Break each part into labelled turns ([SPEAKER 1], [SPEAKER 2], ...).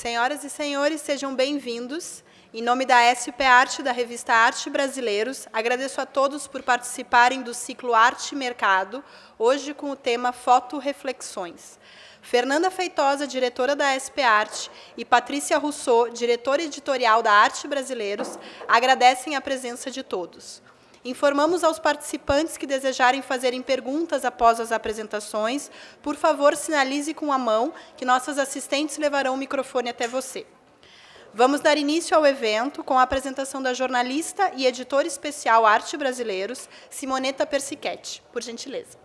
[SPEAKER 1] Senhoras e senhores, sejam bem-vindos. Em nome da SP Arte e da revista Arte Brasileiros, agradeço a todos por participarem do ciclo Arte e Mercado, hoje com o tema Fotoreflexões. Fernanda Feitosa, diretora da SP Arte, e Patrícia Rousseau, diretora editorial da Arte Brasileiros, agradecem a presença de todos. Informamos aos participantes que desejarem fazerem perguntas após as apresentações, por favor, sinalize com a mão, que nossas assistentes levarão o microfone até você. Vamos dar início ao evento com a apresentação da jornalista e editora especial Arte Brasileiros, Simonetta Persichetti. Por gentileza.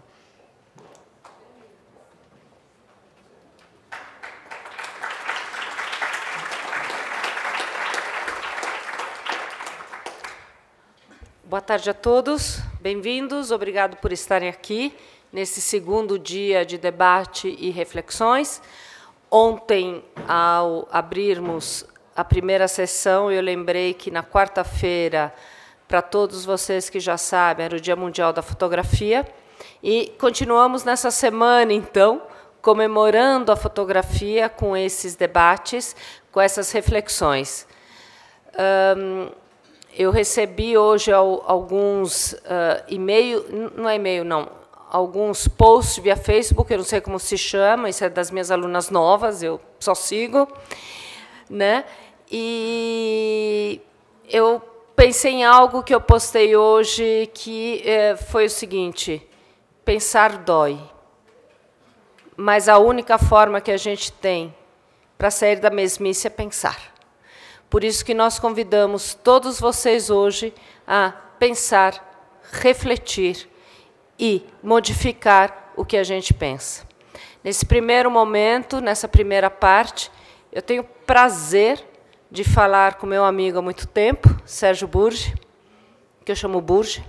[SPEAKER 2] Boa tarde a todos, bem-vindos, obrigado por estarem aqui nesse segundo dia de debate e reflexões. Ontem, ao abrirmos a primeira sessão, eu lembrei que na quarta-feira, para todos vocês que já sabem, era o Dia Mundial da Fotografia, e continuamos nessa semana, então, comemorando a fotografia com esses debates, com essas reflexões. Eu recebi hoje alguns e-mail, não é e-mail, não, alguns posts via Facebook, eu não sei como se chama, isso é das minhas alunas novas, eu só sigo, né? E eu pensei em algo que eu postei hoje, que foi o seguinte: pensar dói, mas a única forma que a gente tem para sair da mesmice é pensar. Por isso que nós convidamos todos vocês hoje a pensar, refletir e modificar o que a gente pensa. Nesse primeiro momento, nessa primeira parte, eu tenho prazer de falar com meu amigo há muito tempo, Sérgio Burgi, que eu chamo Burgi.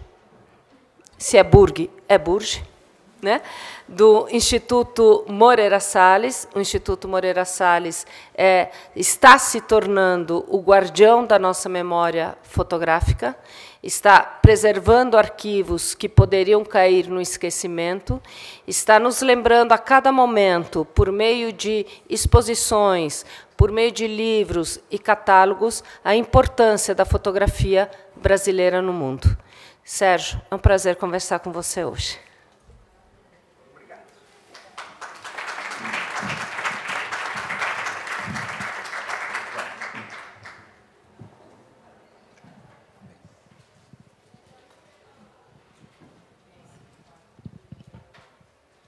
[SPEAKER 2] Se é Burgi, é Burgi, né? Do Instituto Moreira Salles. O Instituto Moreira Salles está se tornando o guardião da nossa memória fotográfica, está preservando arquivos que poderiam cair no esquecimento, está nos lembrando a cada momento, por meio de exposições, por meio de livros e catálogos, a importância da fotografia brasileira no mundo. Sérgio, é um prazer conversar com você hoje.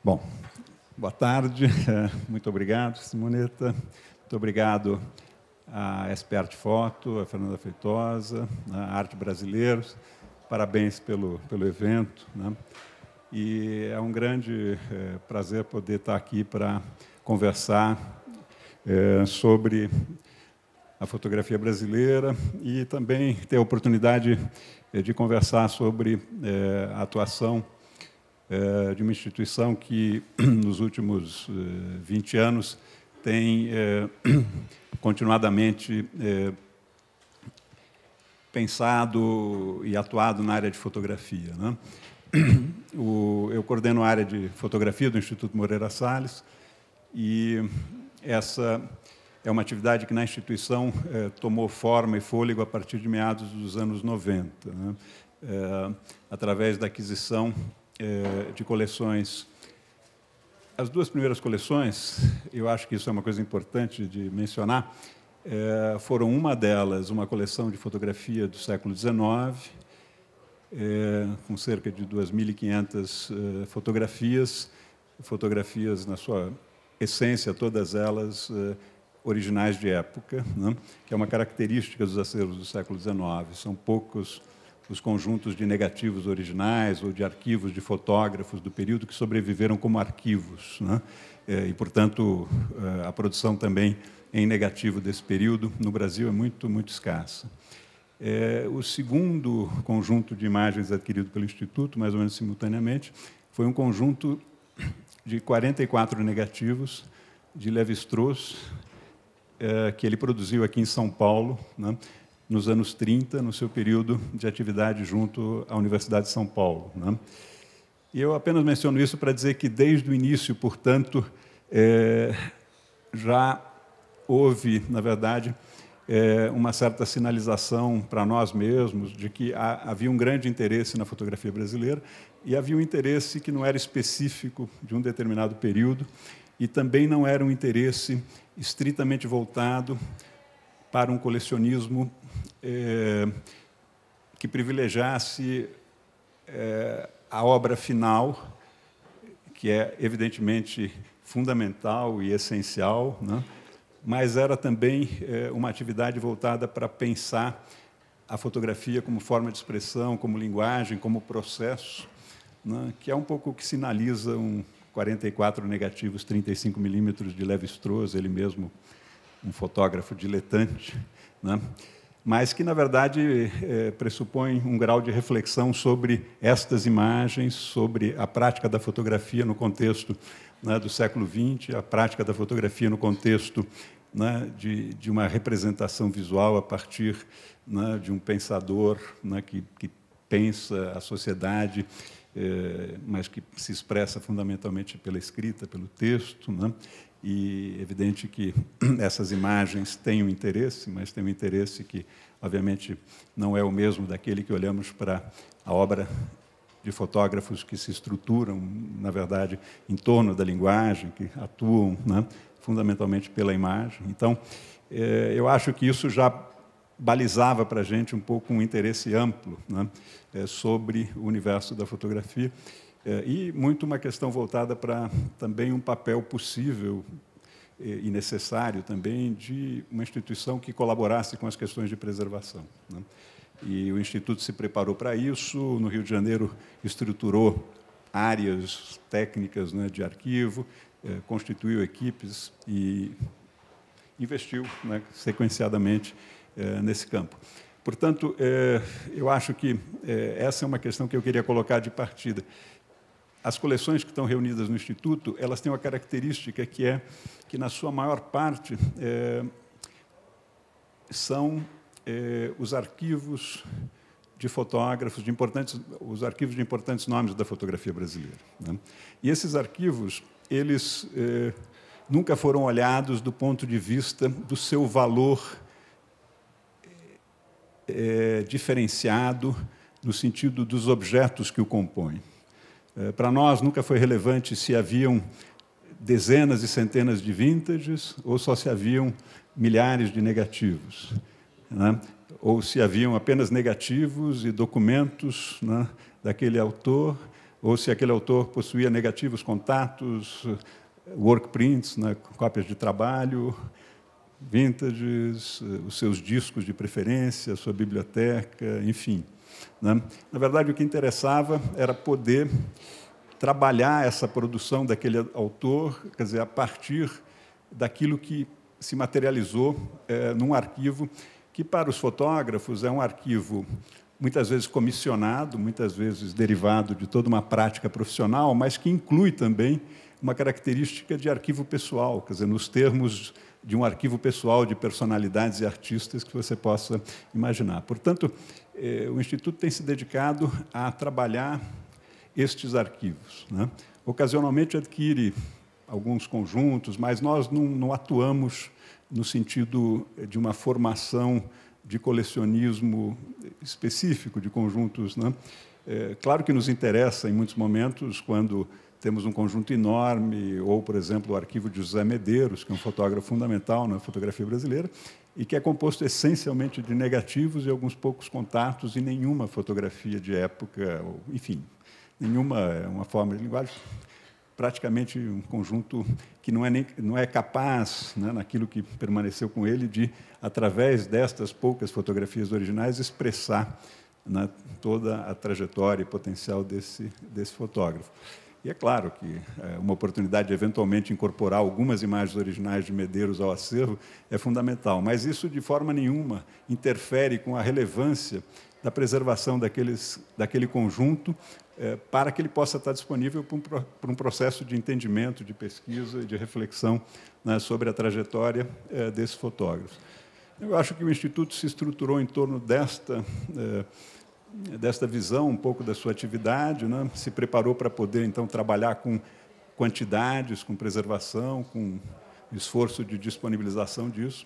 [SPEAKER 3] Bom, boa tarde, muito obrigado, Simonetta, muito obrigado à SP Arte Foto, a Fernanda Feitosa, a Arte Brasileiros, parabéns pelo evento, né? E é um grande prazer poder estar aqui para conversar sobre a fotografia brasileira e também ter a oportunidade de conversar sobre a atuação de uma instituição que, nos últimos 20 anos, tem continuadamente pensado e atuado na área de fotografia, né? Eu coordeno a área de fotografia do Instituto Moreira Salles, e essa é uma atividade que, na instituição, tomou forma e fôlego a partir de meados dos anos 90, né? Através da aquisição de coleções. As duas primeiras coleções, eu acho que isso é uma coisa importante de mencionar, foram uma delas, uma coleção de fotografia do século XIX, com cerca de 2.500 fotografias na sua essência, todas elas originais de época, né? Que é uma característica dos acervos do século XIX. São poucos os conjuntos de negativos originais ou de arquivos de fotógrafos do período que sobreviveram como arquivos, né? E, portanto, a produção também em negativo desse período no Brasil é muito, muito escassa. O segundo conjunto de imagens adquirido pelo Instituto, mais ou menos simultaneamente, foi um conjunto de 44 negativos de Lévi-Strauss, que ele produziu aqui em São Paulo, né? Nos anos 30, no seu período de atividade junto à Universidade de São Paulo, né? E eu apenas menciono isso para dizer que, desde o início, portanto, já houve, na verdade, uma certa sinalização para nós mesmos de que havia um grande interesse na fotografia brasileira e havia um interesse que não era específico de um determinado período e também não era um interesse estritamente voltado para um colecionismo que privilegiasse a obra final, que é, evidentemente, fundamental e essencial, né? Mas era também uma atividade voltada para pensar a fotografia como forma de expressão, como linguagem, como processo, né? Que é um pouco o que sinaliza um 44 negativos 35 milímetros de Lévi-Strauss, ele mesmo um fotógrafo diletante, né? Mas que, na verdade, pressupõe um grau de reflexão sobre estas imagens, sobre a prática da fotografia no contexto, né, do século XX, a prática da fotografia no contexto, né, de uma representação visual a partir, né, de um pensador, né, que pensa a sociedade, mas que se expressa fundamentalmente pela escrita, pelo texto, né? E é evidente que essas imagens têm um interesse, mas têm um interesse que, obviamente, não é o mesmo daquele que olhamos para a obra de fotógrafos que se estruturam, na verdade, em torno da linguagem, que atuam, né, fundamentalmente pela imagem. Então, eu acho que isso já balizava para a gente um pouco um interesse amplo, né, sobre o universo da fotografia, e muito uma questão voltada para também um papel possível e necessário também de uma instituição que colaborasse com as questões de preservação, né? E o Instituto se preparou para isso. No Rio de Janeiro, estruturou áreas técnicas, né, de arquivo, constituiu equipes e investiu, né, sequenciadamente nesse campo. Portanto, eu acho que essa é uma questão que eu queria colocar de partida. As coleções que estão reunidas no Instituto, elas têm uma característica que é que, na sua maior parte, são os arquivos de fotógrafos, os arquivos de importantes nomes da fotografia brasileira, né? E esses arquivos, eles nunca foram olhados do ponto de vista do seu valor diferenciado, no sentido dos objetos que o compõem. Para nós, nunca foi relevante se haviam dezenas e centenas de vintages ou só se haviam milhares de negativos, né? Ou se haviam apenas negativos e documentos, né, daquele autor, ou se aquele autor possuía negativos, contatos, work prints, né, cópias de trabalho, vintages, os seus discos de preferência, a sua biblioteca, enfim, né? Na verdade, o que interessava era poder trabalhar essa produção daquele autor, quer dizer, a partir daquilo que se materializou num arquivo que, para os fotógrafos, é um arquivo muitas vezes comissionado, muitas vezes derivado de toda uma prática profissional, mas que inclui também uma característica de arquivo pessoal, quer dizer, nos termos de um arquivo pessoal de personalidades e artistas que você possa imaginar. Portanto, o Instituto tem se dedicado a trabalhar estes arquivos, né? Ocasionalmente adquire alguns conjuntos, mas nós não atuamos no sentido de uma formação de colecionismo específico de conjuntos, né? Claro que nos interessa, em muitos momentos, quando temos um conjunto enorme, ou, por exemplo, o arquivo de José Medeiros, que é um fotógrafo fundamental na fotografia brasileira, e que é composto essencialmente de negativos e alguns poucos contatos, e nenhuma fotografia de época, ou, enfim, nenhuma uma forma de linguagem. Praticamente um conjunto que não é capaz, né, naquilo que permaneceu com ele, de, através destas poucas fotografias originais, expressar, né, toda a trajetória e potencial desse fotógrafo. E é claro que uma oportunidade de, eventualmente, incorporar algumas imagens originais de Medeiros ao acervo é fundamental, mas isso, de forma nenhuma, interfere com a relevância da preservação daquele conjunto, para que ele possa estar disponível para um processo de entendimento, de pesquisa e de reflexão, né, sobre a trajetória desses fotógrafos. Eu acho que o Instituto se estruturou em torno desta visão, um pouco da sua atividade, né? Se preparou para poder, então, trabalhar com quantidades, com preservação, com esforço de disponibilização disso.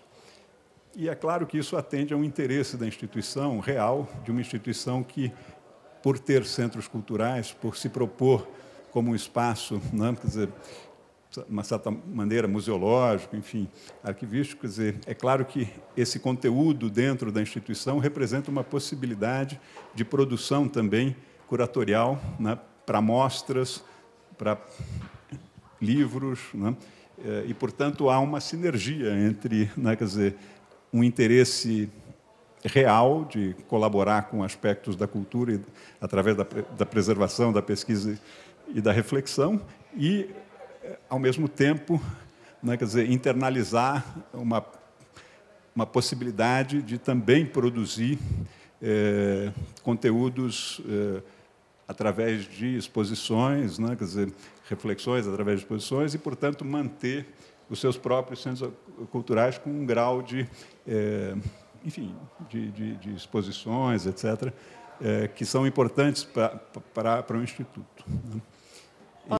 [SPEAKER 3] E é claro que isso atende a um interesse da instituição real, de uma instituição que, por ter centros culturais, por se propor como um espaço, né, quer dizer, de uma certa maneira, museológico, enfim, arquivístico, quer dizer, é claro que esse conteúdo dentro da instituição representa uma possibilidade de produção também curatorial, né, para mostras, para livros, né, e, portanto, há uma sinergia entre, né, quer dizer, um interesse real de colaborar com aspectos da cultura através da preservação, da pesquisa e da reflexão e, ao mesmo tempo, né, quer dizer, internalizar uma possibilidade de também produzir conteúdos através de exposições, né, quer dizer, reflexões através de exposições e, portanto, manter os seus próprios centros culturais com um grau de, enfim, de exposições, etc., que são importantes para o Instituto.